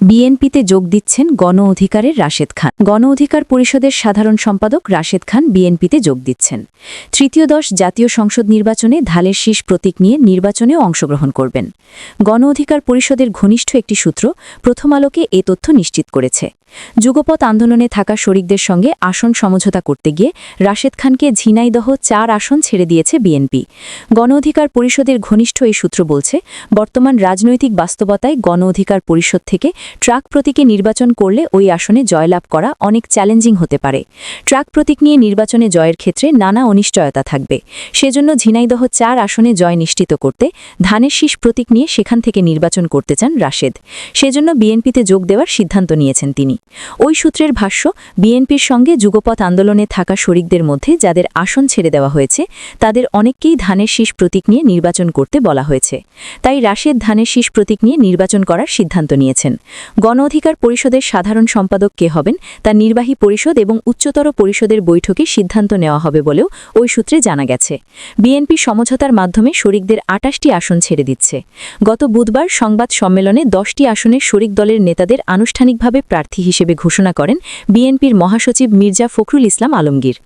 বিএনপিতে যোগ দিচ্ছেন গণ অধিকারের রাশেদ খান। গণ অধিকার পরিষদের সাধারণ সম্পাদক রাশেদ খান বিএনপিতে যোগ দিচ্ছেন। তৃতীয় দশ জাতীয় সংসদ নির্বাচনে ঢালের শীষ প্রতীক নিয়ে নির্বাচনেও অংশগ্রহণ করবেন। গণ অধিকার পরিষদের ঘনিষ্ঠ একটি সূত্র প্রথম আলোকে এ তথ্য নিশ্চিত করেছে। যুগপৎ আন্দোলনে থাকা শরিকদের সঙ্গে আসন সমঝোতা করতে গিয়ে রাশেদ খানকে ঝিনাইদহ ৪ আসন ছেড়ে দিয়েছে বিএনপি। গণ অধিকার পরিষদের ঘনিষ্ঠ এই সূত্র বলছে, বর্তমান রাজনৈতিক বাস্তবতায় গণ অধিকার পরিষদ থেকে ট্রাক প্রতীকে নির্বাচন করলে ওই আসনে জয়লাভ করা অনেক চ্যালেঞ্জিং হতে পারে। ট্রাক প্রতীক নিয়ে নির্বাচনে জয়ের ক্ষেত্রে নানা অনিশ্চয়তা থাকবে। সেজন্য ঝিনাইদহ ৪ আসনে জয় নিশ্চিত করতে ধানের শীষ প্রতীক নিয়ে সেখান থেকে নির্বাচন করতে চান রাশেদ। সেজন্য বিএনপিতে যোগ দেওয়ার সিদ্ধান্ত নিয়েছেন তিনি। ওই সূত্রের ভাষ্য, বিএনপির সঙ্গে যুগপৎ আন্দোলনে থাকা শরিকদের মধ্যে যাদের আসন ছেড়ে দেওয়া হয়েছে তাদের অনেককেই ধানের শীষ প্রতীক নিয়ে নির্বাচন করতে বলা হয়েছে। তাই রাশেদ ধানের শীষ প্রতীক নিয়ে নির্বাচন করার সিদ্ধান্ত নিয়েছেন। গণ অধিকার পরিষদের সাধারণ সম্পাদক কে হবেন তা নির্বাহী পরিষদ এবং উচ্চতর পরিষদের বৈঠকে সিদ্ধান্ত নেওয়া হবে বলেও ওই সূত্রে জানা গেছে। বিএনপি সমঝোতার মাধ্যমে শরিকদের ২৮টি আসন ছেড়ে দিচ্ছে। গত বুধবার সংবাদ সম্মেলনে 10টি আসনের শরিক দলের নেতাদের আনুষ্ঠানিকভাবে প্রার্থী হিসেবে ঘোষণা করেন বিএনপির মহাসচিব মির্জা ফখরুল ইসলাম আলমগীর।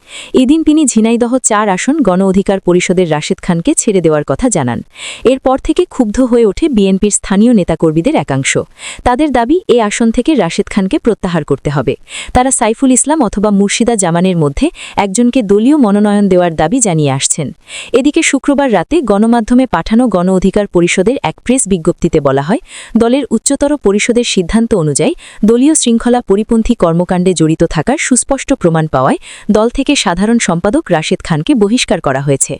এদিন তিনি ঝিনাইদহ ৪ আসন গণ অধিকার পরিষদের রাশেদ খানকে ছেড়ে দেওয়ার কথা জানান। এরপর থেকে ক্ষুব্ধ হয়ে ওঠে বিএনপির স্থানীয় নেতাকর্মীদের একাংশ। তাদের দাবি, এ আসন থেকে রাশেদ খানকে প্রত্যাহার করতে হবে। তারা সাইফুল ইসলাম অথবা মুর্শিদা জামানের মধ্যে একজনকে দলীয় মনোনয়ন দেওয়ার দাবি জানিয়ে আসছেন। এদিকে শুক্রবার রাতে গণমাধ্যমে পাঠানো গণ অধিকার পরিষদের এক প্রেস বিজ্ঞপ্তিতে বলা হয়, দলের উচ্চতর পরিষদের সিদ্ধান্ত অনুযায়ী দলীয় শৃঙ্খলা পরিপন্থী কর্মকাণ্ডে জড়িত থাকার সুস্পষ্ট প্রমাণ পাওয়ায় দল থেকে সাধারণ সম্পাদক রাশেদ খানকে বহিষ্কার করা হয়েছে।